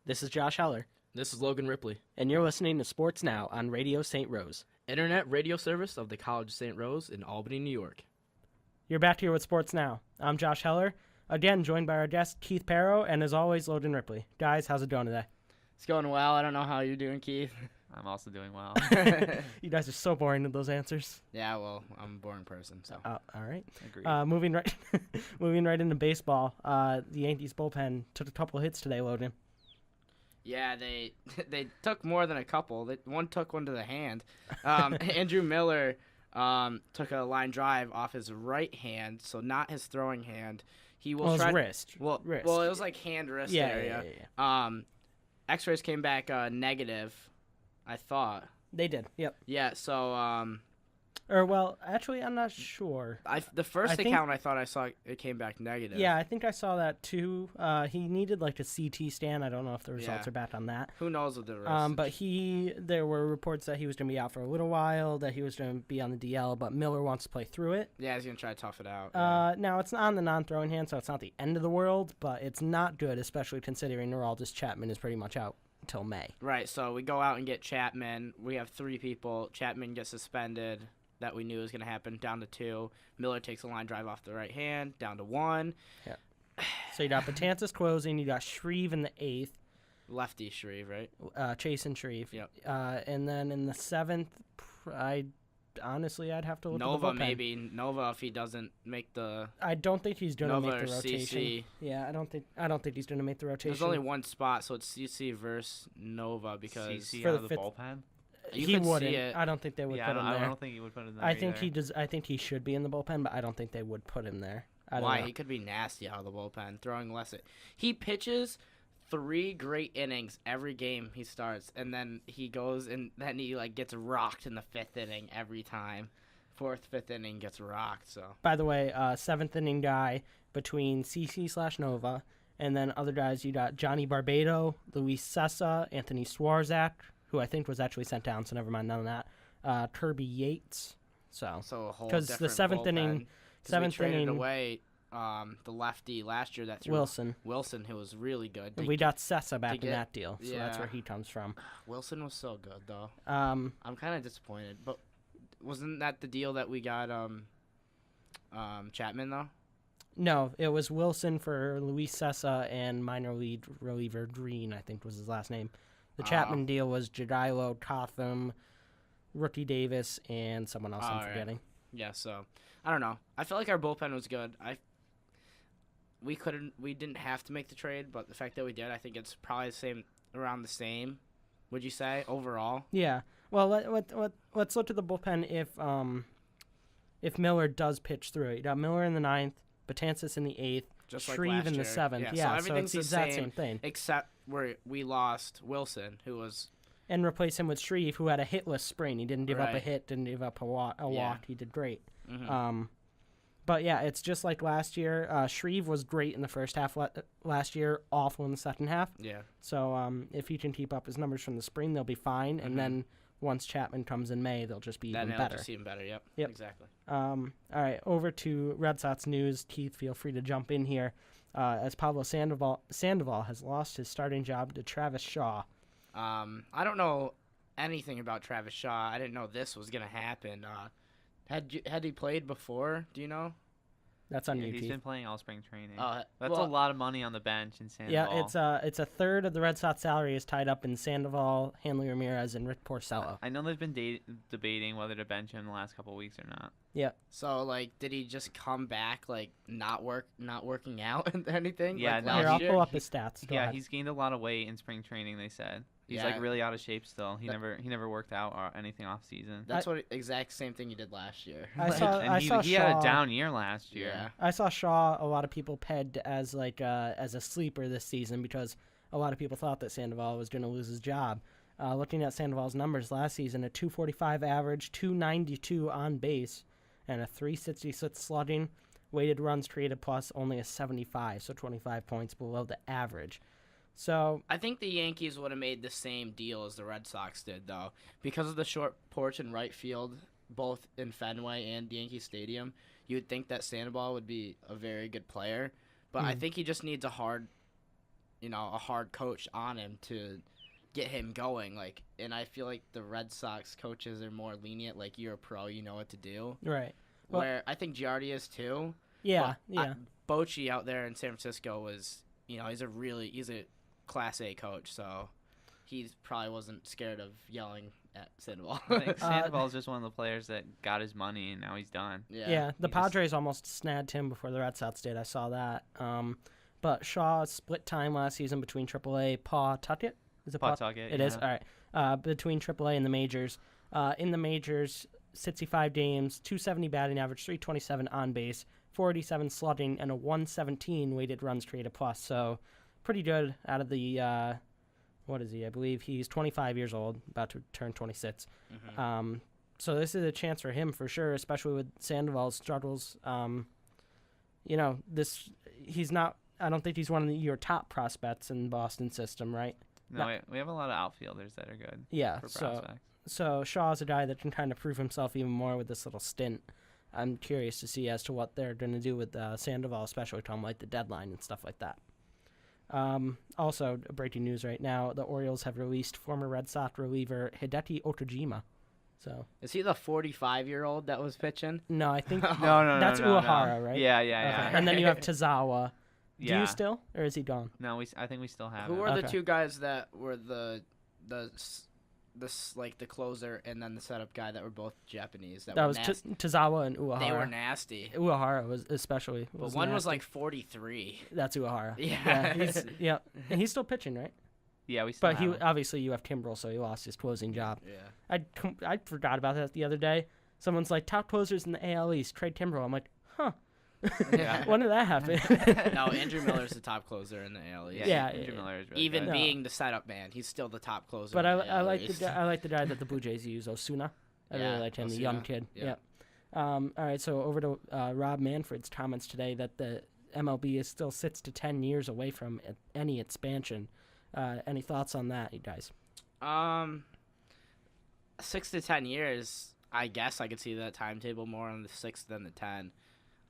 This is Josh Heller, This is Logan Ripley, and you're listening to Sports Now on Radio St. Rose. internet radio service of the College of St. Rose in Albany, New York. You're back here with Sports Now. I'm Josh Heller, again joined by our guest Keith Parrow, and as always, Logan Ripley. Guys, how's it going today? It's going well. I don't know how you're doing, Keith. I'm also doing well. You guys are so boring with those answers. Yeah, well, I'm a boring person, so. All right. Agreed. Moving right into baseball. The Yankees bullpen took a couple hits today, Logan. Yeah, they took more than a couple. One took one to the hand. Andrew Miller took a line drive off his right hand, so not his throwing hand. He will his try wrist. Well, it was like hand wrist Yeah, area. yeah. X-rays came back negative, I thought. They did. Yep. Yeah, so Actually, I'm not sure. the first I think- account I thought I saw it came back negative. Yeah, I think I saw that too. He needed like a CT scan. I don't know if the results are back on that. Who knows with the wrist? But there were reports that he was going to be out for a little while, that he was going to be on the DL, but Miller wants to play through it. Yeah, he's going to try to tough it out. Now, it's on the non-throwing hand, so it's not the end of the world, but it's not good, especially considering Aroldis Chapman is pretty much out until May. Right, so we go out and get Chapman. We have 3 people. Chapman gets suspended. That we knew was going to happen, down to 2. Miller takes a line drive off the right hand, down to 1. Yeah. So you got Betances closing, you got Shreve in the 8th. Lefty Shreve, right? Chase and Shreve. Yep. And then in the 7th, I'd have to look Nova, at the bullpen. maybe. Nova, if he doesn't make the... I don't think he's going to Nova make the or rotation. CC. Yeah, I don't think he's going to make the rotation. There's only one spot, so it's CC versus Nova because... CC for out the of the fifth- bullpen? You he could see wouldn't. it. I don't think they would Yeah, put him there. I don't think he would put him there I think either. he does. I think he should be in the bullpen, but I don't think they would put him there. I don't Why? know. He could be nasty out of the bullpen, throwing less. He pitches 3 great innings every game he starts, and then he goes and then he gets rocked in the 5th inning every time. 4th, 5th inning gets rocked. So By the way, 7th inning guy between CC/Nova, and then other guys. You got Johnny Barbado, Luis Sessa, Anthony Swarzak, who I think was actually sent down, so never mind none of that. Kirby Yates. So a whole because the different 7th inning, bullpen. 'Cause we 7th traded inning, away the lefty last year that threw Wilson. who was really good. And we got Sessa back in get- that deal, so that's yeah. where he comes from. Wilson was so good though. Um, I'm kind of disappointed, but wasn't that the deal that we got Chapman though? No, it was Wilson for Luis Sessa and minor league reliever Green, I think was his last name. The Chapman deal was Jadilo, Cotham, Rookie Davis, and someone else I'm right. forgetting. Yeah, so I don't know. I felt like our bullpen was good. We didn't have to make the trade, but the fact that we did, I think it's probably around the same. Would you say overall? Yeah. Well, let's look at the bullpen if Miller does pitch through it. You got Miller in the 9th, Betances in the 8th, Just like Shreve last in the year. 7th. Yeah, Yeah, so everything's it's the the exact same thing. Except where we lost Wilson, who was And replace him with Shreve, who had a hitless spring. He didn't give up a Right. hit, didn't give up a walk. He did great. mhm. But yeah, it's just like last year. Shreve was great in the first half last year, awful in the second half. yeah. So if he can keep up his numbers from the spring, they'll be fine. Mhm. And then once Chapman comes in May, they'll just be Then even it'll better. just even better. Yep. Yep. Exactly. All right, over to Red Sox news. Keith, feel free to jump in here. As Pablo Sandoval has lost his starting job to Travis Shaw. I don't know anything about Travis Shaw. I didn't know this was gonna happen. Had he played before? Do you know? That's on Yeah, you, he's Keith. been playing all spring training. That's That's a lot of money on the bench in Sandoval. Yeah, it's a third of the Red Sox salary is tied up in Sandoval, Hanley Ramirez, and Rick Porcello. I know they've been debating whether to bench him the last couple of weeks or not. Yeah. So did he just come back not working out and anything? Yeah, Like, no, Here, last I'll year? pull up his stats. Go Yeah, ahead. he's gained a lot of weight in spring training. They said he's Yeah. really out of shape still. He That- never worked out or anything off season. That's what exact same thing he did last year. I saw- And he had Shaw- a down year last year. Yeah. I saw Shaw. A lot of people pegged as as a sleeper this season because a lot of people thought that Sandoval was going to lose his job. Looking at Sandoval's numbers last season, a 245 average, 292 on base, and a 366 slugging. Weighted runs created plus only a 75, so 25 points below the average. So I think the Yankees would have made the same deal as the Red Sox did, though. Because of the short porch in right field, both in Fenway and Yankee Stadium, you would think that Sandoval would be a very good player. But I think he just needs a hard a hard coach on him to get him going. Like, and I feel like the Red Sox coaches are more lenient. Like, you're a pro, you know what to do. Right. Well- Where I think Giardi is too. Yeah. But Yeah. Bochy out there in San Francisco was, he's a Class A coach, so he probably wasn't scared of yelling at Sandoval. I think Sandoval's just one of the players that got his money and now he's done. Yeah, the Padres almost snagged him before the Red Sox did. I saw that. But Shaw split time last season between AAA, Pawtucket. Is it Pawtucket? It is. All right. Between AAA and the majors. In the majors, 65 games, 270 batting average, 327 on base, 487 slugging, and a 117 weighted runs created plus. So pretty good out of the. What is he? I believe he's 25 years old, about to turn 26. Mm-hmm. So this is a chance for him for sure, especially with Sandoval's struggles. He's not. I don't think he's one of your top prospects in the Boston system, right? No, we have a lot of outfielders that are good. Yeah. For So prospects. so Shaw's a guy that can kind of prove himself even more with this little stint. I'm curious to see as to what they're going to do with Sandoval, especially Tom, like the deadline and stuff like that. Also, breaking news right now: the Orioles have released former Red Sox reliever Hideki Otojima. So Is he the 45-year-old that was pitching? no, I think No, that's no, Uehara, no. right? Yeah. Okay. And then you have Tazawa. Do Yeah. you still, or is he gone? No, I think we still have Who him. were the Okay. two guys that were the closer and then the setup guy that were both Japanese? That That were was nasty? Tazawa and Uehara. They were nasty. Uehara was especially. But one was nasty. like 43. That's Uehara. Yeah. And he's still pitching, right? Yeah, we still But have him. obviously you have Kimbrel, so he lost his closing job. Yeah. I forgot about that the other day. Someone's like, top closers in the AL East, trade Kimbrel. I'm like, huh. Yeah. When did that happen? No, Andrew Miller's the top closer in the AL East. Yeah, Andrew Miller is really Even good. being the setup man, he's still the top closer. But in I the AL like East. I like the guy that the Blue Jays use, Osuna. I Yeah, really like him, the young Osuna. kid. Yeah. All right, so over to Rob Manfred's comments today that the MLB is still 6 to 10 years away from any expansion. Any thoughts on that, you guys? 6 to 10 years. I guess I could see that timetable more on the 6 than the 10.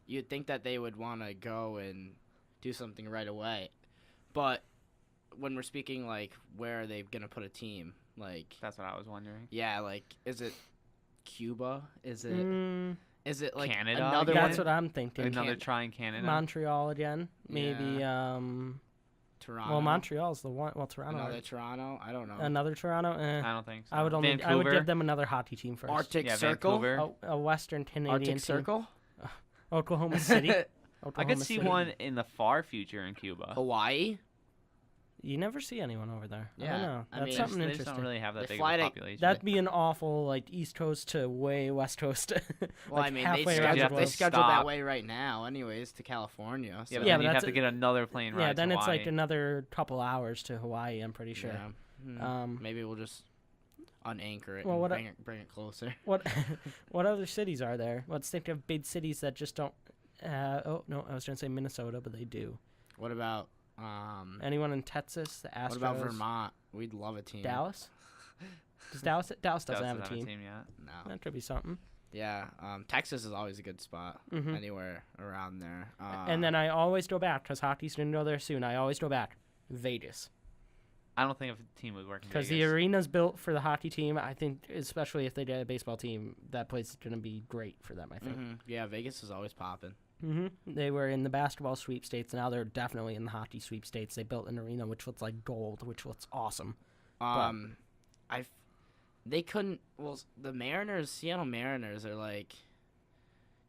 You'd think that they would want to go and do something right away, but when we're speaking like where are they gonna put a team? Like, That's what I was wondering. yeah, like is it Cuba? Is it is it like Canada another again? That's what I'm thinking. Another Canada. try in Canada. Montreal again, maybe. Toronto? Well, Montreal's the one. Well, Toronto. Another Toronto? I don't know. Another Toronto. I don't think so. I would only. I would Vancouver? give them another hockey team first. Arctic Yeah, Circle. Vancouver. A Western Canadian Arctic team. Circle. Oklahoma City. I Oklahoma could see City. one in the far future in Cuba. Hawaii. You never see anyone over there. I Yeah, don't know. I That's mean, something They interesting. just don't really have that They big fly of a to- population. That'd be an awful East Coast to way West Coast. Well, like I mean, halfway around the they globe. schedule that Stop. way right now, anyways, to California. So. yeah, but Yeah, then but you have that's to a- get another plane ride. Yeah, then to it's like Hawaii. another couple hours to Hawaii. I'm pretty sure. Yeah. Maybe we'll just unanchor it Well, and bring it closer. What what other cities are there? Let's think of big cities that just don't. Oh no, I was trying to say Minnesota, but they do. What about Anyone in Texas? The Astros. what about Vermont? We'd love a team. Dallas. Does Dallas doesn't Dallas have a doesn't team? yet. No. That could be something. Yeah. Texas is always a good spot. Mhm. Anywhere around there. And then I always go back because hockey's gonna go there soon. I always go back. Vegas. I don't think a team would work in Because the Vegas. arena's built for the hockey team. I think, especially if they get a baseball team, that place is going to be great for them, I think. Yeah, Vegas is always popping. They were in the basketball sweepstakes. Now they're definitely in the hockey sweepstakes. They built an arena which looks like gold, which looks awesome. They couldn't. Well, the Mariners, Seattle Mariners, are like.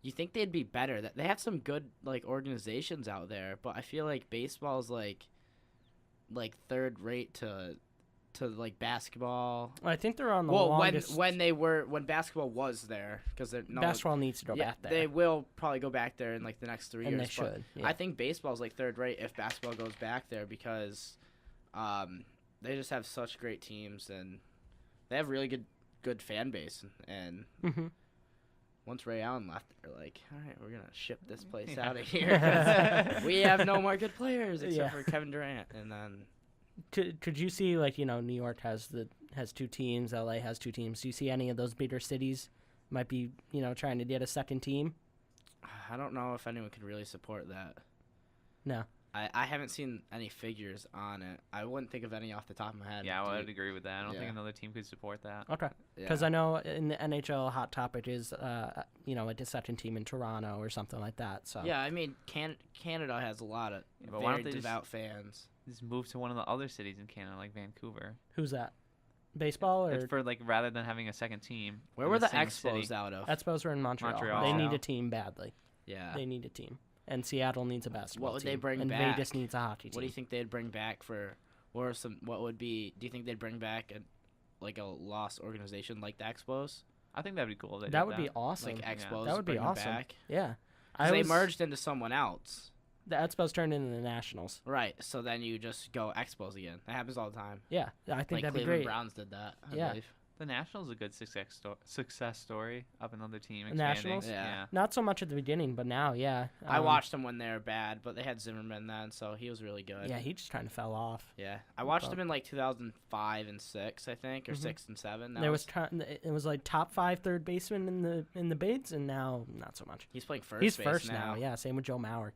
You think they'd be better? That they have some good like organizations out there, but I feel like baseball's like third rate to like basketball. I think they're on the Well, longest. when basketball was there, because they're basketball needs to go yeah, back there. they will probably go back there in like the next 3 and years. they but should. Yeah. I think baseball's like third rate if basketball goes back there because they just have such great teams and they have really good fan base and once Ray Allen left, they're like, all right, we're gonna ship this place out of here. 'cause we have no more good players except for Kevin Durant, and then. Could you see New York has two teams, LA has two teams. Do you see any of those bigger cities might be trying to get a second team? I don't know if anyone could really support that. No. I haven't seen any figures on it. I wouldn't think of any off the top of my head. Yeah, I would Dude, agree with that. I don't think Yeah. another team could support that. Okay. yeah. Because I know in the NHL, hot topic is a second team in Toronto or something like that. So Yeah, I mean, Canada has a lot of Yeah, but why very don't they just- devout fans. Just move to one of the other cities in Canada, like Vancouver. who's that? Baseball or It's for like rather than having a second team. Where in were the same Expos city. out of? Expos are in Montreal. Montreal. They need Yeah. a team badly. Yeah. They need a team, and Seattle needs a basketball What would team. they bring and back? Vegas needs a hockey team. What do you think they'd bring back for, or some? What would be? Do you think they'd bring back a lost organization like the Expos, I think that'd be cool. If they That did would be awesome. like Expos? That would be bring them awesome. Back? Yeah, 'Cause they merged into someone else, The Expos turned into the Nationals. right? So then you just go Expos again. That happens all the time. Yeah, I think Like that'd be Cleveland great. Browns did that. I Yeah. believe. The Nationals is a good success story of another team The expanding. Nationals? Yeah. Not so much at the beginning, but now, yeah. I watched them when they were bad, but they had Zimmerman then, so he was really good. Yeah, he just kind of fell off. Yeah, I watched Well- them in like 2005 and 6, I think, or Mhm. 6 and 7. It was like top 5 third baseman in the bids, and now not so much. He's playing first. He's base first now. now. Yeah, same with Joe Mauer.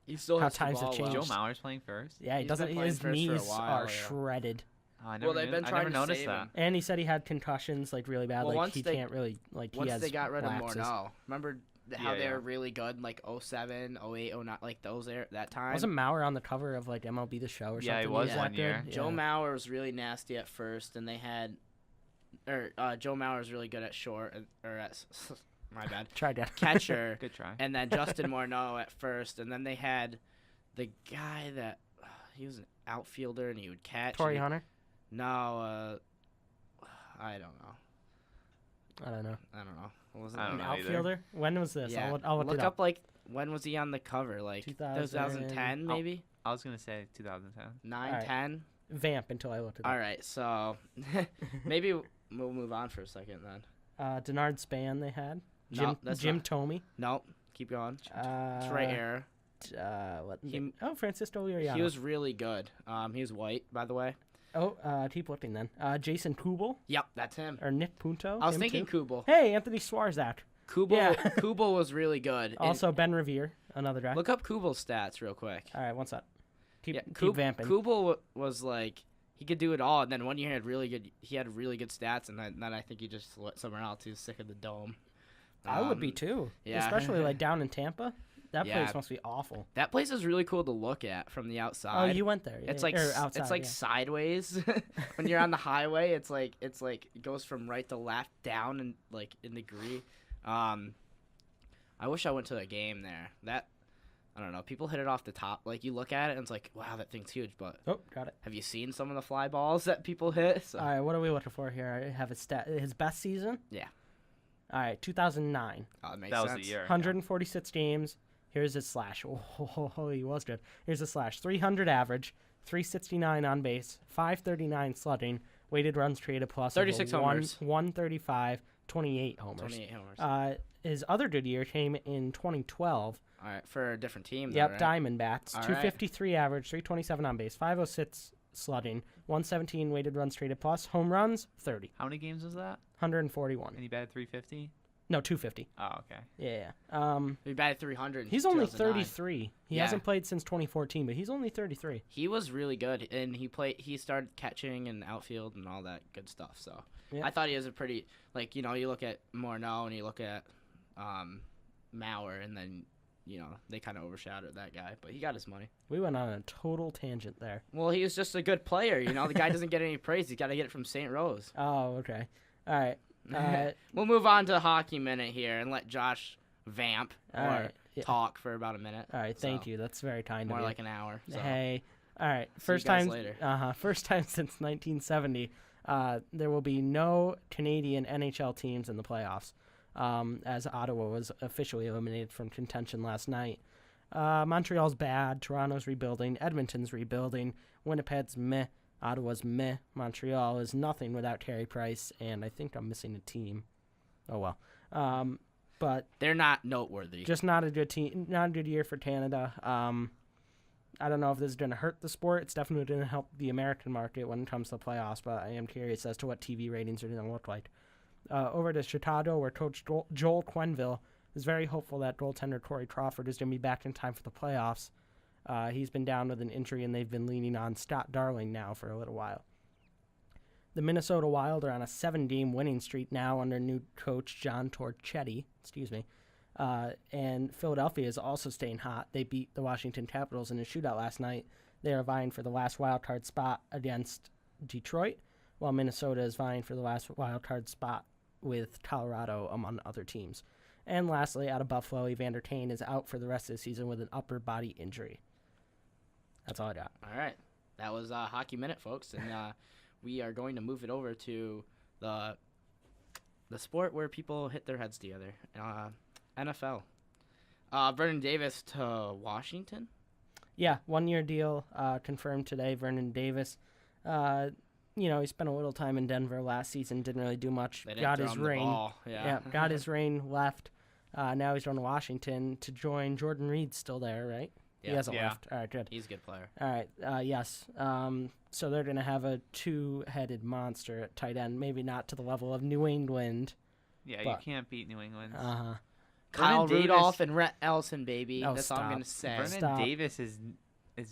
He still How has the times have ball changed. well. Joe Mauer's playing first. Yeah, he He's been doesn't. playing His first for a knees while, are yeah. shredded, Oh, I Well, they've been I trying never to noticed save that. him. and he said he had concussions like really bad. Well, like once he they- can't really like. He Once has they got rid of lapses. Morneau, remember how Yeah, they yeah. were really good in like 07, 08, 09, like those there that time. Wasn't Mauer on the cover of like MLB The Show or Yeah, something? he was that one good? year. Joe Yeah. Mauer was really nasty at first, and they had, Joe Mauer was really good at short, or at my bad, Tried to catcher, Good try. and then Justin Morneau at first, and then they had the guy that he was an outfielder and he would catch. Torrey and he- Hunter. No, I don't know. I don't know. What was it? I don't An know either. outfielder. When was this? Yeah. I'll look Look it up like when was he on the cover? Like 2000 2010 Oh. maybe? I was gonna say 2010. 9, Alright. 10? Vamp until I looked it up. All right, so maybe we'll move on for a second then. Denard Span they had. No, that's Jim not- Tomey. Nope, keep going. It's right here. What? He- Francisco Liriano. He was really good. He was white, by the way. Keep looking then. Jason Kubel Yep, that's him. or Nick Punto. I was him thinking too? Kubel. Hey, Anthony Swarzak. Kubel, Yeah. Kubel was really good. And Also Ben Revere, another guy. look up Kubel's stats real quick. All right, what's up? Keep Kub- vamping. Kubel was like he could do it all, and then one year he had really good stats, and then I think he just went somewhere else. He was sick of the dome. I would be too. yeah. Especially like down in Tampa. That Yeah. place must be awful. That place is really cool to look at from the outside. Oh, you went there. It's yeah, like or outside, it's like yeah. sideways. When you're on the highway, it's like it goes from right to left down and like in degree. I wish I went to a game there. That I don't know. People hit it off the top. Like you look at it and it's like, wow, that thing's huge. But Oh, got it. have you seen some of the fly balls that people hit? So, All right, what are we looking for here? I have his best season. Yeah. All right, 2009. it makes That was sense. the year. 146 games. Here's his slash. Oh, he was good. Here's his slash. 300 average, 369 on base, 539 slugging, weighted runs created plus 36 homers. 135, 28 homers. 28 homers. His other good year came in 2012. All right, for a different team. Yep, though, right? Diamondbacks. All right. 253 average, 327 on base, 506 slugging, 117 weighted runs traded plus, home runs 30, How many games was that? 141. And he batted 350. No, 250. Oh, okay. Yeah. He batted 300. in He's only 2009. 33. He Yeah. hasn't played since 2014, but he's only 33. He was really good, and he started catching and outfield and all that good stuff. So Yeah. I thought he was a pretty you look at Morneau and you look at Mauer, and then they kind of overshadowed that guy, but he got his money. We went on a total tangent there. Well, he was just a good player. The guy doesn't get any praise. He's got to get it from St. Rose. Oh, okay. All right. We'll move on to Hockey Minute here and let Josh vamp All or right. Yeah. talk for about a minute. All right. Thank So, you. That's very kind More of you. like an hour. So. Hey. All right. See you First guys time. later. First time since 1970. There will be no Canadian NHL teams in the playoffs, as Ottawa was officially eliminated from contention last night. Montreal's bad. Toronto's rebuilding. Edmonton's rebuilding. Winnipeg's meh. Ottawa's meh. Montreal is nothing without Carey Price, and I think I'm missing a team. Oh well. But They're not noteworthy. just not a good team. Not a good year for Canada. I don't know if this is going to hurt the sport. It's definitely going to help the American market when it comes to the playoffs, but I am curious as to what TV ratings are going to look like. Over to Chicago, where Coach Joel Quenneville is very hopeful that goaltender Corey Crawford is going to be back in time for the playoffs. He's been down with an injury, and they've been leaning on Scott Darling now for a little while. The Minnesota Wild are on a 7-game winning streak now under new coach John Torchetti. And Philadelphia is also staying hot. They beat the Washington Capitals in a shootout last night. They are vying for the last wild card spot against Detroit, while Minnesota is vying for the last wild card spot with Colorado, among other teams. And lastly, out of Buffalo, Evander Kane is out for the rest of the season with an upper body injury. That's all I got. All right. That was Hockey Minute, folks. And we are going to move it over to the sport where people hit their heads together. NFL. Vernon Davis to Washington. Yeah, 1-year deal confirmed today. Vernon Davis, he spent a little time in Denver last season, didn't really do much. They didn't Got throw his him the ring. ball. Yeah. Got his ring, left. Now he's going to Washington to join Jordan Reed's still there, right? Yeah. He hasn't Yeah. left. All right, good. He's a good player. All right, yes. So they're going to have a 2-headed monster at tight end, maybe not to the level of New England. Yeah, But- you can't beat New England. Uh-huh. Kyle Vernon Rudolph Davis- and Rhett Ellison, baby. Oh, That's all I'm stop. going to say. Vernon Stop. Davis is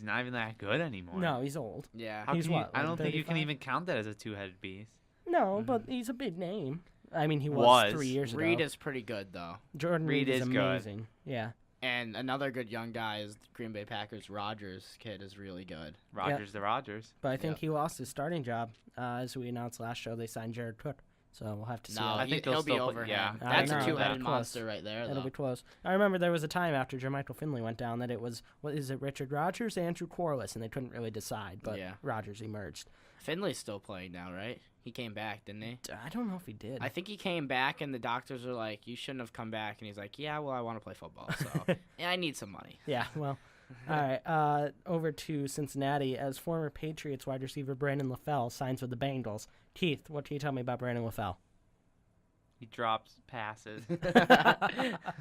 not even that good anymore. No, he's old. Yeah. How he's can you- what, I like don't think you can 35? even count that as a two-headed beast. No, but he's a big name. I mean, he was Was. 3 years ago. Reed is pretty good, though. Jordan Reed Reed is is good. amazing. Yeah. And another good young guy is Green Bay Packers. Rogers kid is really good. Rogers the Rogers. But I think Yep. he lost his starting job. As we announced last show, they signed Jared Cook. So we'll have to see. No, how I think he'll they'll be still put- over yeah. him. I That's know, a two-headed close. monster right there, It'll though. be close. I remember there was a time after Jermichael Finley went down that it was, what is it, Richard Rodgers, Andrew Corliss, and they couldn't really decide. But Yeah. Rodgers emerged. Finley's still playing now, right? He came back, didn't he? I don't know if he did. I think he came back, and the doctors were like, "You shouldn't have come back." And he's like, "Yeah, well, I want to play football, so yeah, I need some money." Yeah, well, all right. Over to Cincinnati as former Patriots wide receiver Brandon LaFell signs with the Bengals. Keith, what can you tell me about Brandon LaFell? He drops passes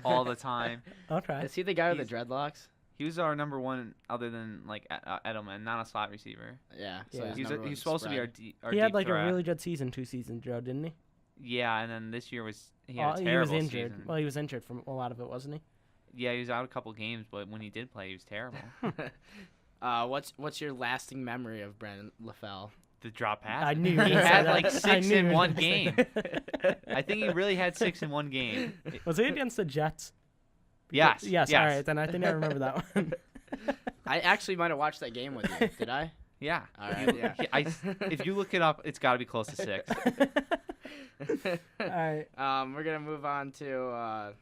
all the time. Okay. Is he the guy with the dreadlocks? He was our number one, other than like Edelman, not a slot receiver. Yeah. Yeah. he's He's, number one he's supposed to be spread. our He had deep like threat. a really good season 2 seasons ago, didn't he? Yeah, and then this year he Oh, had a he terrible was injured. season. Well, he was injured from a lot of it, wasn't he? Yeah, he was out a couple games, but when he did play, he was terrible. What's your lasting memory of Brandon LaFell? The drop pass. I knew you were he gonna say had that. like I 6 knew you in were one gonna say game. that. I think he really had 6 in one game. Was it against the Jets? Yes. Yes. All right, then I think I remember that one. I actually might have watched that game with you. Did I? Yeah. All right. Yeah. If you look it up, it's got to be close to 6. All right. We're gonna move on to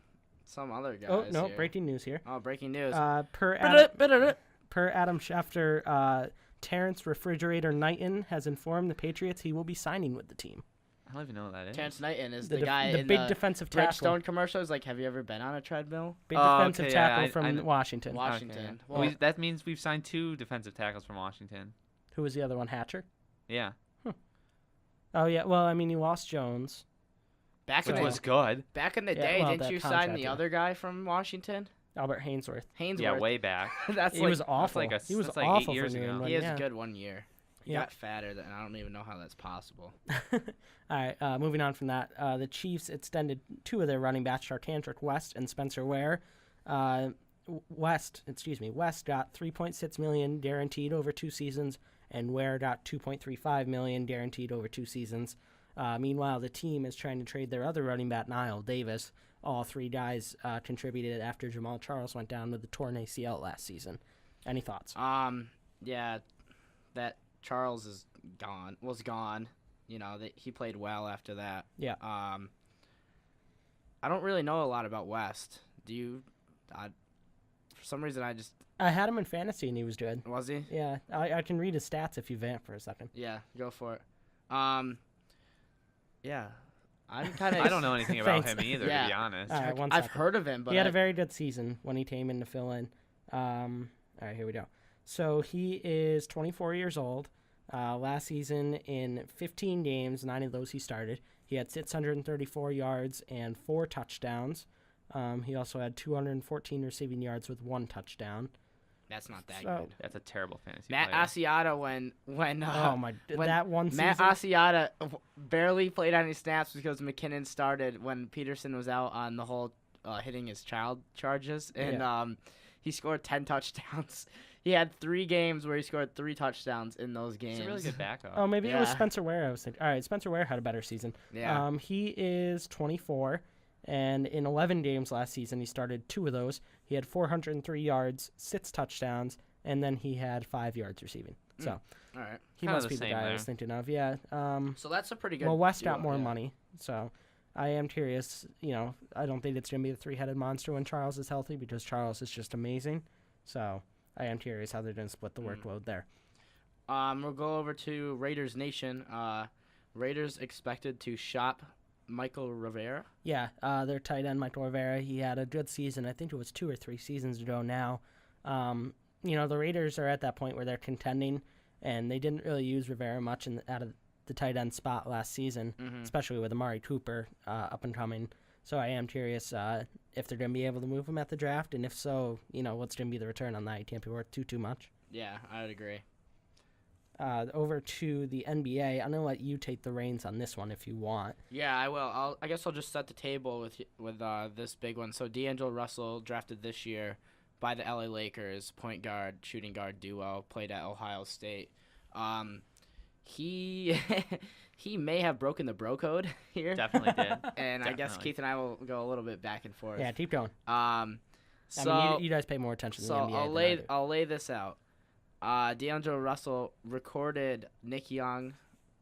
some other guys. Oh no! here. Breaking news here. Oh, breaking news. Per Adam Schefter, Terrence Refrigerator Knighton has informed the Patriots he will be signing with the team. I don't even know what that is. Terrence Knighton is The the guy in big the defensive tackle. Bridgestone commercials. Like, have you ever been on a treadmill? Big Oh, defensive okay, yeah, tackle I from know. Washington. Washington. Okay. Well, That means we've signed 2 defensive tackles from Washington. Who was the other one? Hatcher. Yeah, Oh yeah. Well, I mean, you lost Jones. back in which the was good. back in the Yeah, day, well, didn't that you contract, sign the yeah. other guy from Washington? Albert Hainsworth. Hainsworth. Yeah, way back. That's He like was awful. like a- he was that's like 8 awful years for New ago. England. he has yeah. a good 1 year. He Yeah. got fatter, and I don't even know how that's possible. All right, moving on from that, the Chiefs extended 2 of their running backs, Charcandrick West and Spencer Ware. West got $3.6 million guaranteed over 2 seasons, and Ware got $2.35 million guaranteed over 2 seasons. Meanwhile, the team is trying to trade their other running back, Niall Davis. All 3 guys contributed after Jamal Charles went down with the torn ACL last season. Any thoughts? Yeah, that Charles was gone. You know, he played well after that. Yeah. I don't really know a lot about West. Do you? For some reason, I had him in fantasy, and he was good. was he? Yeah, I can read his stats if you vamp for a second. Yeah, go for it. Yeah, I'm kind of. I don't know anything about Thanks. him either, Yeah. to be honest. All right, one I've second. heard of him, but He had a very good season when he came in to fill in. All right, here we go. So he is 24 years old. Last season, in 15 games, 9 of those he started. He had 634 yards and 4 touchdowns. He also had 214 receiving yards with 1 touchdown. that's not that So- good. That's a terrible fantasy Matt player. Asiata, when Oh my! when That one Matt season. Asiata barely played any snaps because McKinnon started when Peterson was out on the whole hitting his child charges, and he scored 10 touchdowns. He had 3 games where he scored 3 touchdowns in those games. He's a really good backup. Oh, maybe it was Yeah. Spencer Ware. I was thinking. All right, Spencer Ware had a better season. Yeah. He is 24, and in 11 games last season, he started 2 of those. He had 403 yards, 6 touchdowns, and then he had 5 yards receiving. So All right. he Kinda must the be the same guy I there. was thinking of. Yeah. So that's a pretty good. Well, West got duo, more yeah. money, so I am curious. I don't think it's going to be the 3-headed monster when Charles is healthy because Charles is just amazing. So I am curious how they're going to split the workload there. We'll go over to Raiders Nation. Raiders expected to shop Michael Rivera. Yeah, their tight end, Michael Rivera, he had a good season. I think it was 2 or 3 seasons ago now. The Raiders are at that point where they're contending, and they didn't really use Rivera much out of the tight end spot last season, especially with Amari Cooper up and coming. So I am curious if they're going to be able to move him at the draft, and if so, what's going to be the return on that? He can't be worth too much. Yeah, I would agree. Over to the NBA, I'm going to let you take the reins on this one if you want. Yeah, I will. I guess I'll just set the table with this big one. So D'Angelo Russell drafted this year by the LA Lakers, point guard, shooting guard duo, played at Ohio State. He he may have broken the bro code here. Definitely did. And I guess Definitely. Keith and I will go a little bit back and forth. Yeah, keep going. So I mean, you guys pay more attention to the NBA than I do. I'll lay this out. D'Angelo Russell recorded Nick Young,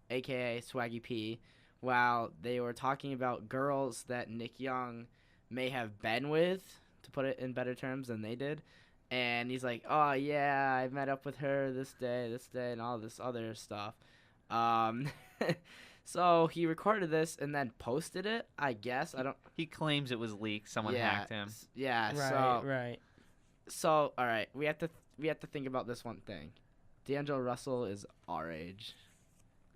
aka Swaggy P, while they were talking about girls that Nick Young may have been with, to put it in better terms than they did. And he's like, "Oh yeah, I met up with her this day, and all this other stuff." So he recorded this and then posted it. I guess I don't. He claims it was leaked. Someone hacked him. Yeah. Right. So all right, we have to think about this one thing. D'Angelo Russell is our age.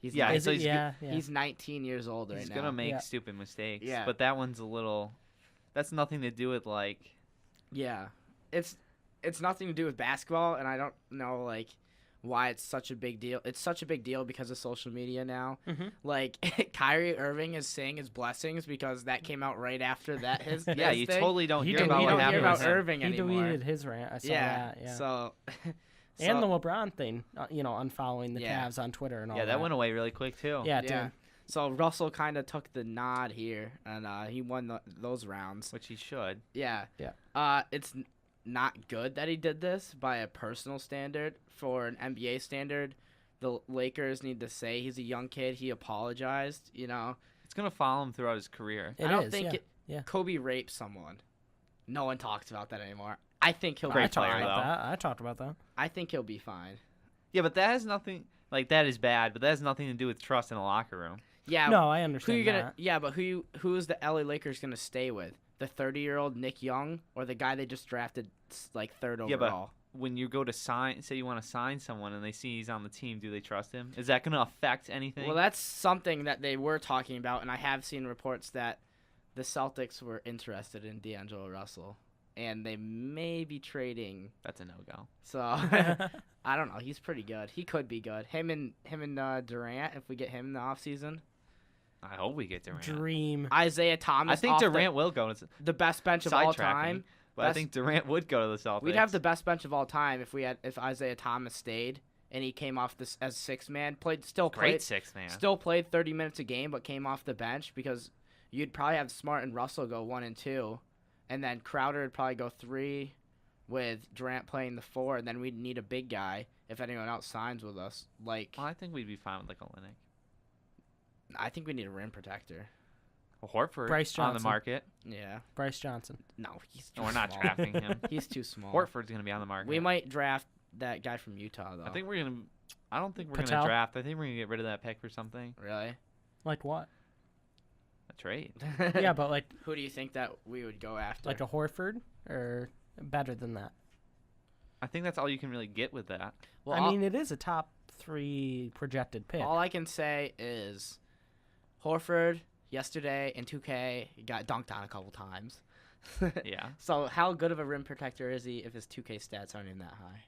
He's Yeah, Is so it? he's Yeah. He's 19 years old right He's now. gonna make Yeah. stupid mistakes. Yeah. But that one's a little. That's nothing to do with like. Yeah, it's nothing to do with basketball, and I don't know why it's such a big deal. It's such a big deal because of social media now. Mhm. Like Kyrie Irving is saying his blessings because that came out right after that. Yeah, his you thing. totally don't He hear did- about we what don't hear happened about with him. Irving He anymore. deleted his rant. I saw Yeah. that. Yeah. So. And the LeBron thing, unfollowing the Yeah. Cavs on Twitter and all Yeah, that. that went away really quick too. Yeah, it Yeah. did. So Russell kind of took the nod here, and he won those rounds. Which he should. Yeah. Yeah. It's not good that he did this by a personal standard. For an NBA standard, the Lakers need to say he's a young kid. He apologized. It's gonna follow him throughout his career. It I don't is, think yeah. Kobe raped someone. No one talks about that anymore. I think he'll I be Great talked player, fine. about though. that. I talked about that. I think he'll be fine. Yeah, but that has nothing. Like that is bad, but that has nothing to do with trust in the locker room. Yeah. No, I Who understand you gonna? that. Yeah, but who's the LA Lakers gonna stay with? The 30-year-old Nick Young or the guy they just drafted third overall? Yeah, but when you go to say you want to sign someone and they see he's on the team, do they trust him? Is that gonna affect anything? Well, that's something that they were talking about, and I have seen reports that the Celtics were interested in D'Angelo Russell, and they may be trading. That's a no-go. So I don't know. He's pretty good. He could be good. Him and Durant, if we get him in the offseason. I hope we get Durant. Dream. Isaiah Thomas. I think off Durant will go. It's the best bench of all sidetracking, time. but I Best- think Durant would go to the Celtics. We'd have the best bench of all time if Isaiah Thomas stayed and he came off this as sixth man. great sixth man. Still played 30 minutes a game, but came off the bench because you'd probably have Smart and Russell go 1 and 2, and then Crowder would probably go 3, with Durant playing the 4, and then we'd need a big guy if anyone else signs with us. Well, I think we'd be fine with like Olynyk. I think we need a rim protector. Well, Horford Bryce on the Johnson. market. Yeah. Bryce Johnson. No, he's too No, we're not small. drafting him. He's too small. Horford's gonna be on the market. We might draft that guy from Utah though. I think we're gonna. I don't think we're Patel? gonna draft. I think we're gonna get rid of that pick for something. Really? Like what? A trade. Yeah, but like Who do you think that we would go after? a Horford or better than that. I think that's all you can really get with that. well, I mean, it is a top 3 projected pick. all I can say is Horford yesterday in 2K got dunked on a couple times. Yeah. So how good of a rim protector is he if his 2K stats aren't even that high?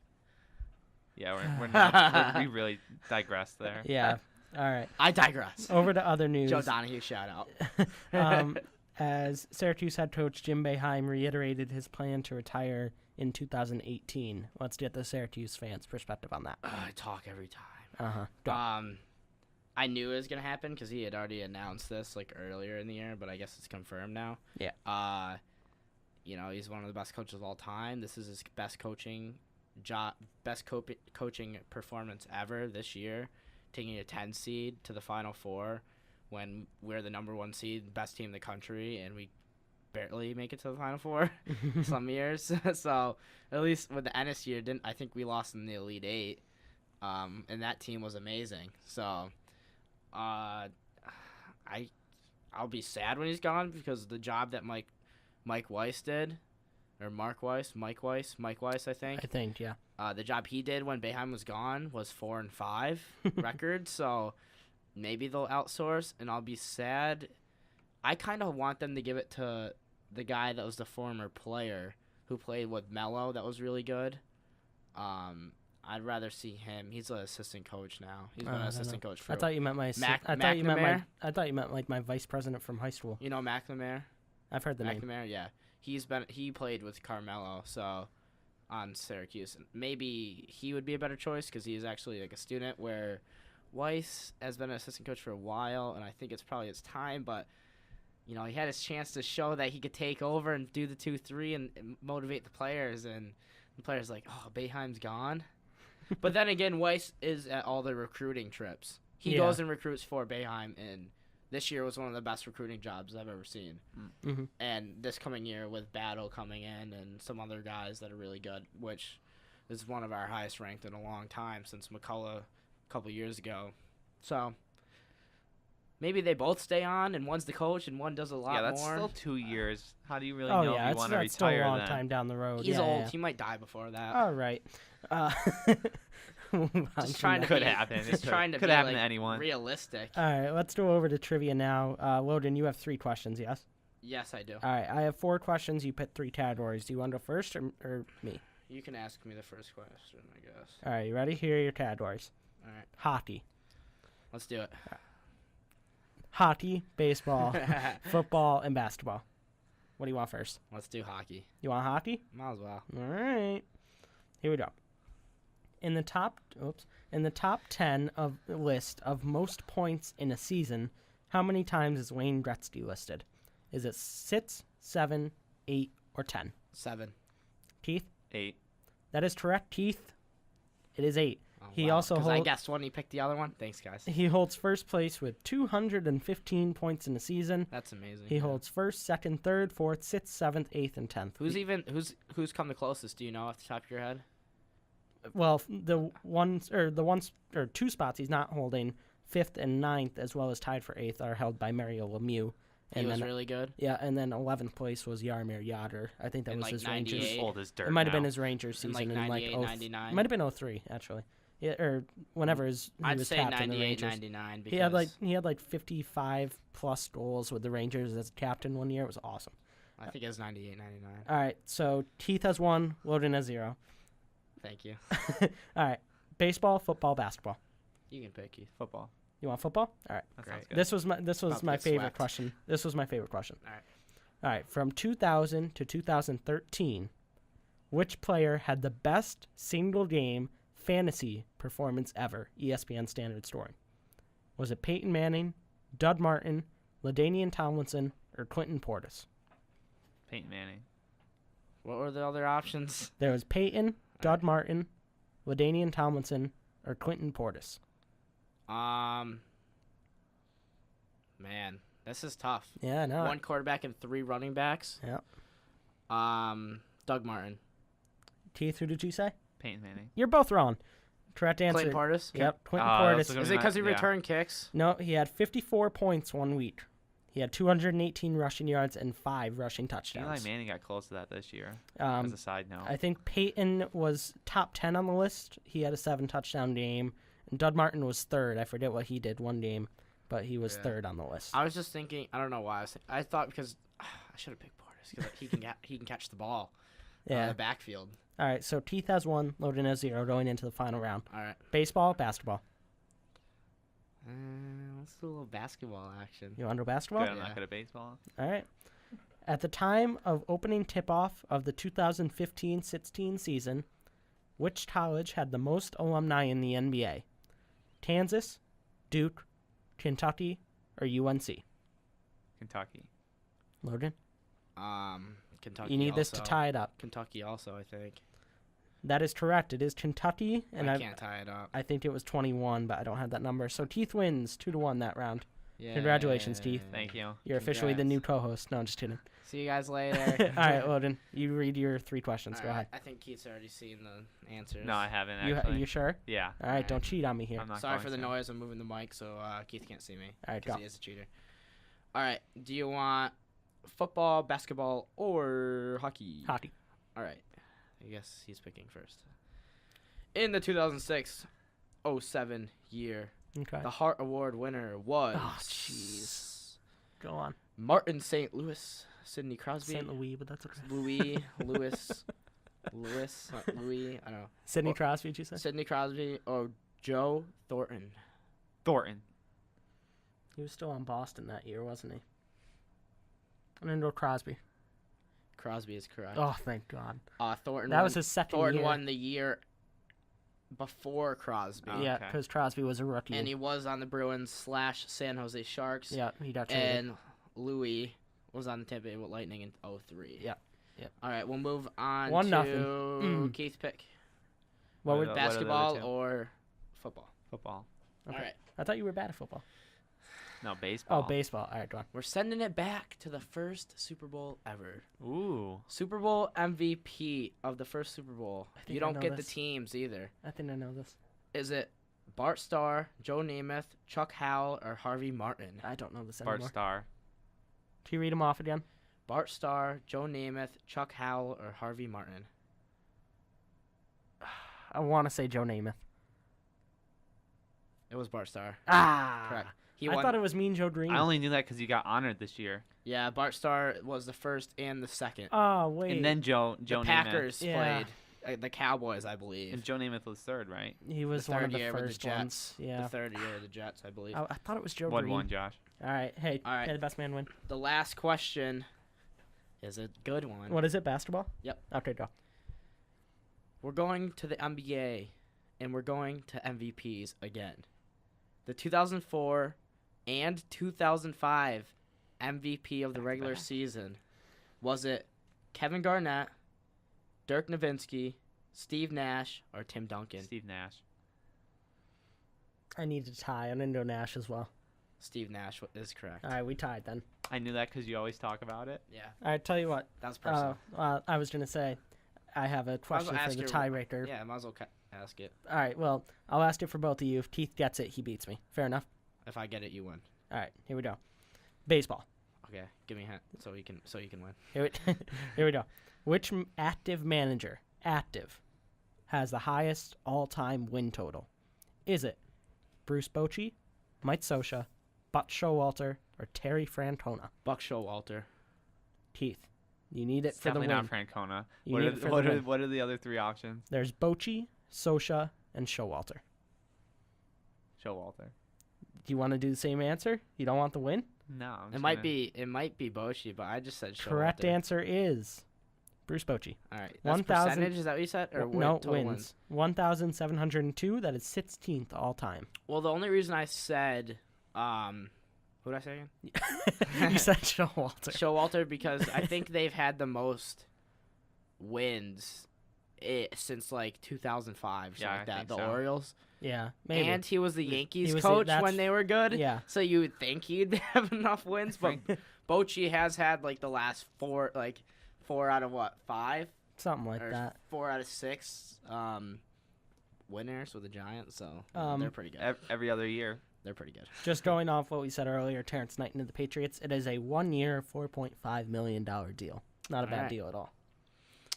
Yeah, we're not. we really digressed there. Yeah. All right. I digress. Over to other news. Joe Donahue shout out. as Syracuse head coach Jim Boeheim reiterated his plan to retire in 2018. Let's get the Syracuse fans' perspective on that. I talk every time. Uh-huh. Go. I knew it was gonna happen because he had already announced this like earlier in the year, but I guess it's confirmed now. Yeah. He's one of the best coaches of all time. This is his best coaching coaching performance ever this year, taking a 10 seed to the Final Four when we're the number 1 seed, best team in the country, and we barely make it to the Final Four some years. So at least with the Ennis year, I think we lost in the Elite Eight, and that team was amazing. So I'll be sad when he's gone because the job that Mike Weiss did, or Mike Weiss, I think. I think, yeah. The job he did when Boeheim was gone was 4-5 record. So maybe they'll outsource, and I'll be sad. I kind of want them to give it to the guy that was the former player who played with Melo. That was really good. I'd rather see him. He's an assistant coach now. He's been an assistant coach for. I thought you meant my. I thought you meant like my vice president from high school. You know McNamara? I've heard the name. McNamara, yeah. He played with Carmelo, so on Syracuse. Maybe he would be a better choice because he is actually like a student. Where Weiss has been an assistant coach for a while, and I think it's probably his time. But he had his chance to show that he could take over and do the 2-3 and motivate the players. And the players like, oh, Boeheim's gone. But then again, Weiss is at all the recruiting trips. He goes and recruits for Boeheim, and this year was one of the best recruiting jobs I've ever seen. Mm-hmm. And this coming year with Battle coming in and some other guys that are really good, which is one of our highest ranked in a long time since McCullough a couple years ago. So maybe they both stay on, and one's the coach and one does a lot more. Yeah, that's still 2 years. How do you really know if you want to retire that's still a long then? time down the road. He's old. Yeah. He might die before that. All right. Just trying to Could be, happen. Just trying to could be happen like, to anyone. realistic. All right, let's go over to trivia now. Logan, you have 3 questions, yes? Yes, I do. All right, I have 4 questions. You pick 3 categories. Do you want to go first or me? You can ask me the first question, I guess. All right, you ready? Here are your categories. All right, Hockey. let's do it. Hockey, baseball, football, and basketball. What do you want first? Let's do hockey. You want hockey? Might as well. All right. Here we go. In the top 10 of the list of most points in a season, how many times is Wayne Gretzky listed? Is it 6, 7, 8, or 10? 7. Keith? 8. That is correct, Keith. It is 8. Oh, He wow. also 'Cause I hold- guessed one. He picked the other one. Thanks, guys. He holds first place with 215 points in a season. That's amazing. He holds first, second, third, fourth, sixth, seventh, eighth, and 10th. Who's come the closest? Do you know off the top of your head? Well, the 2 spots he's not holding, 5th and 9th, as well as tied for 8th, are held by Mario Lemieux. He was really good. Yeah, and then 11th place was Jaromir Jagr. I think that In, was like, his 98. Rangers. He's old as dirt It might have been now. his Rangers In, season like, in like 98, 99. It might have been 03 actually. Yeah, or whenever he I'd was say captain of the 98, Rangers. 99. Because He had like 55 plus goals with the Rangers as captain one year. It was awesome. I think it was 98, 99. All right, so Keith has 1, Logan has 0. Thank you. All right, baseball, football, basketball. You can pick, Keith. Football. You want football? All right. That Great. sounds good. This was About to my get favorite swept. question. This was my favorite question. All right. All right. From 2000 to 2013, which player had the best single game fantasy performance ever? ESPN standard scoring. Was it Peyton Manning, Doug Martin, LaDainian Tomlinson, or Quentin Portis? Peyton Manning. What were the other options? There was Peyton, Doug Martin, LaDainian Tomlinson, or Quentin Portis. Man, this is tough. Yeah, no. 1 quarterback and 3 running backs. Yeah. Doug Martin. Keith, who did you say? Peyton Manning. You're both wrong. Correct answer. Clayton Portis. Yep, Quentin Oh, Portis. that's looking Is it because he Yeah. returned kicks? No, he had 54 points 1 week. He had 218 rushing yards and 5 rushing Eli touchdowns. Manning got close to that this year. As a side note. I think Peyton was top 10 on the list. He had a 7 touchdown game. And Doug Martin was third. I forget what he did one game, but he was Yeah. third on the list. I was just thinking. I don't know why. I thought because I should have picked Portis because he can catch the ball. Yeah. The backfield. All right, so Keith has 1, Logan has 0 going into the final round. All right. Baseball, basketball. Let's do a little basketball action. You want to do basketball? Good, I'm Yeah. not good at baseball. All right. At the time of opening tip-off of the 2015-16 season, which college had the most alumni in the NBA? Kansas, Duke, Kentucky, or UNC? Kentucky. Logan? Kentucky. You need this to also. tie it up. Kentucky also, I think. That is correct. It is Kentucky, and I can't tie it up. I think it was 21, but I don't have that number. So Teeth wins 2-1 that round. Yeah. Congratulations, Teeth. Thank you. You're officially the Congrats. new co-host. No, I'm just kidding. See you guys later. All right, Logan, you read your 3 questions. All Go right, ahead. I think Keith's already seen the answers. No, I haven't You, actually. you sure? Yeah. All right, don't cheat on me here. I'm not Sorry going for the to. noise. I'm moving the mic so Keith can't see me. All right, Because go. he is a cheater. All right. Do you want football, basketball, or hockey? Hockey. All right. I guess he's picking first. In the 2006-07 year, Okay. the Hart Award winner was Oh, jeez. Go on. Martin St. Louis, Sidney Crosby, St. Louis, but that's okay. Louis, not Louis, I don't know. Sidney Or- Crosby, did you say? Sidney Crosby or Joe Thornton. Thornton. He was still on Boston that year, wasn't he? I'm going to go Crosby. Crosby is correct. Oh, thank God. Thornton. That won, was his second Thornton year. won the year before Crosby, Oh. Yeah, Okay. because Crosby was a rookie. and he was on the Bruins / San Jose Sharks. yeah, he got traded. And Louis was on the Tampa Bay Lightning in 03. Yeah, yeah. All right, we'll move on 1-0. to Mm. Keith's pick. What What would are the other Basketball two? or football? Football. Okay. All right. I thought you were bad at football. No, baseball. Oh, baseball. All right, go on. We're sending it back to the first Super Bowl ever. Ooh. Super Bowl MVP of the first Super Bowl. think You I don't know get this. the teams either. I think I know this. Is it Bart Starr, Joe Namath, Chuck Howell, or Harvey Martin? I don't know this Bart anymore. Starr. Can you read them off again? Bart Starr, Joe Namath, Chuck Howell, or Harvey Martin? I want to say Joe Namath. It was Bart Starr. Ah! Correct. He I won. thought it was Mean Joe Green. I only knew that because you got honored this year. Yeah, Bart Starr was the first and the second. Oh, wait. And then Joe The Namath. Packers Yeah. played. The Cowboys, I believe. And Joe Namath was third, right? He was the one third of the year with the first Jets. ones. Yeah. The third year of the Jets, I believe. I thought it was Joe 1-1, Green. Josh. All right. Hey, All right. hey, the best man win. The last question is a good one. What is it? Basketball? Yep. Okay, go. We're going to the NBA, and we're going to MVPs again. The 2004 and 2005 MVP of the regular Back-to-back. season. Was it Kevin Garnett, Dirk Nowitzki, Steve Nash, or Tim Duncan? Steve Nash. I need to tie. I'm going to go Nash as well. Steve Nash is correct. All right, we tied then. I knew that because you always talk about it. Yeah, All right, tell you what. that was personal. I was going to say, I have a question for ask the her- tiebreaker. Yeah, might as well ask it. All right, well, I'll ask it for both of you. If Keith gets it, he beats me. Fair enough? If I get it, you win. All right, here we go. Baseball. Okay, give me a hint so you can win. Here we go. Which active manager, has the highest all-time win total? Is it Bruce Bochy, Mike Scioscia, Buck Showalter, or Terry Francona? Buck Showalter. Keith, you need it It's for the definitely win. not Francona. You What need are, it for what, the are, win. what are the other three options? There's Bochy, Scioscia, and Showalter. Showalter. Do you want to do the same answer? You don't want the win? No. I'm It just might gonna- be Boshi, but I just said Showalter. Correct answer is Bruce Bochy. All right, that's 1,000 percentage. Is that what you said? Or No, total wins. 1,702. That is 16th all time. Well, the only reason I said, who did I say again? You said Showalter. Showalter, because I think they've had the most wins since like 2005, something Yeah, like I that. think The so. Orioles. Yeah, maybe. And he was the Yankees was the- coach that's- when they were good. yeah. So you would think he'd have enough wins, but Bochy has had like the last four out of what, 5? Something like Or that. 4 out of 6 winners with the Giants, so they're pretty good. Every other year. They're pretty good. Just going off what we said earlier, Terrence Knight into the Patriots, it is a 1-year, $4.5 million deal. Not a bad Alright. deal at all.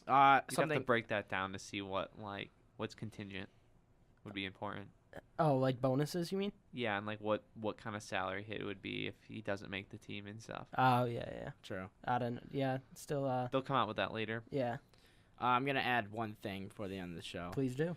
You'd have Something to break that down to see what's contingent would be important. Oh, like bonuses, you mean? Yeah, and like what kind of salary hit it would be if he doesn't make the team and stuff. Oh, yeah. true. I don't. Yeah, still. They'll come out with that later. Yeah. I'm gonna add one thing for the end of the show. Please do.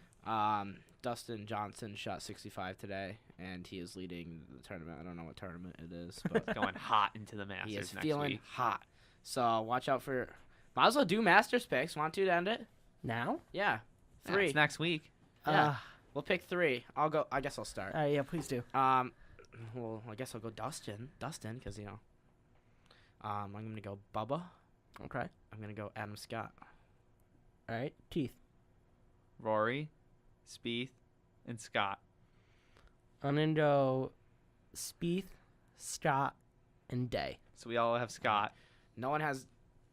Dustin Johnson shot 65 today, and he is leading the tournament. I don't know what tournament it is, but Going hot into the Masters he is next feeling week. hot. So watch out for. Might as well do Masters picks. Want to end it? Now? Yeah, Yeah, 3. it's next week. Yeah. We'll pick 3. I'll go. I guess I'll start. Yeah, please do. Well, I guess I'll go Dustin, because I'm gonna go Bubba. Okay. I'm gonna go Adam Scott. All right, Keith. Rory, Spieth, and Scott. I'm going to go Spieth, Scott, and Day. So we all have Scott.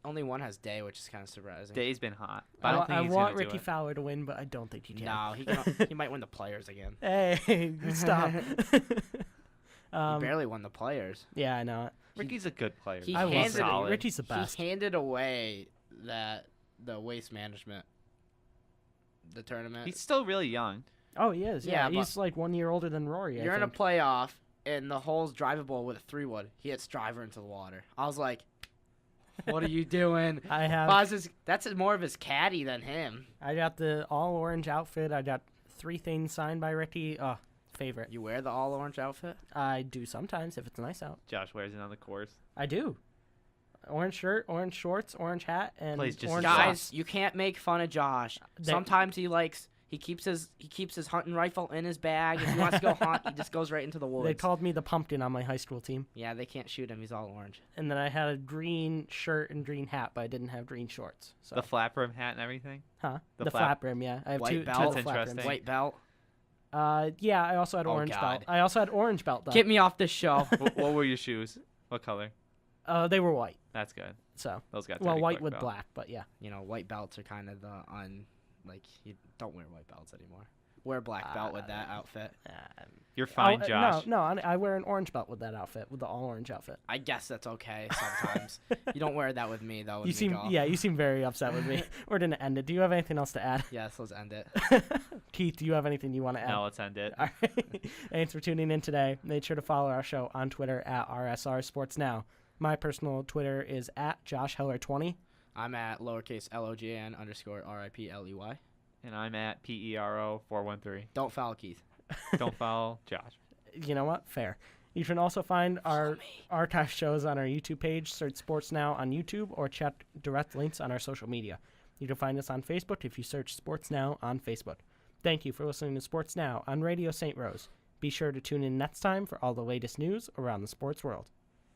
Only one has Day, which is kind of surprising. Day's been hot. But I don't think I he's want gonna do Ricky it. Fowler to win, but I don't think he can. No, he might win the Players again. Hey, stop. He barely won the Players. Yeah, I know it. Ricky's a good player. He I love handed- Ricky. Ricky's the best. He handed away the Waste Management, the tournament. He's still really young. Oh, he is. Yeah, Yeah, he's like 1 year older than Rory. You're I in a think. playoff, and the hole's drivable with a 3-wood. He hits driver into the water. I was like, what are you doing? I have. That's more of his caddy than him. I got the all orange outfit. I got 3 things signed by Ricky. Oh, favorite. You wear the all-orange outfit? I do sometimes if it's nice out. Josh wears it on the course. I do. Orange shirt, orange shorts, orange hat, and Plays just as orange well. Guys, socks. you can't make fun of Josh. They- Sometimes he keeps his hunting rifle in his bag. If he wants to go hunt, he just goes right into the woods. They called me the pumpkin on my high school team. Yeah, they can't shoot him. He's all orange. And then I had a green shirt and green hat, but I didn't have green shorts. So, The flap rim hat and everything. huh? the The flap- flap rim, yeah. I have White two belt? flap That's rims. interesting. White belt. Yeah, I also had Oh, orange God. belt. I also had orange belt though. Get me off this show. What were your shoes? What color? They were white. That's good. So, Those got well, dirty white quick, with though. black, but yeah. White belts are kind of you don't wear white belts anymore. Wear a black belt with that outfit. You're fine, Oh, Josh. No, I wear an orange belt with that outfit, with the all orange outfit. I guess that's okay sometimes. You don't wear that with me though. when You we seem, golf. yeah, you seem very upset with me. We're gonna end it. Do you have anything else to add, Yes, let's end it. Keith? Do you have anything you want to add? No, let's end it. All right. Thanks for tuning in today. Make sure to follow our show on Twitter at RSR Sports Now. My personal Twitter is at JoshHeller20. I'm at lowercase LOGN _ RIPLEY. And I'm at PERO413. Don't foul Keith. Don't follow Josh. You know what? Fair. You can also find our archive shows on our YouTube page. Search Sports Now on YouTube or check direct links on our social media. You can find us on Facebook if you search Sports Now on Facebook. Thank you for listening to Sports Now on Radio St. Rose. Be sure to tune in next time for all the latest news around the sports world.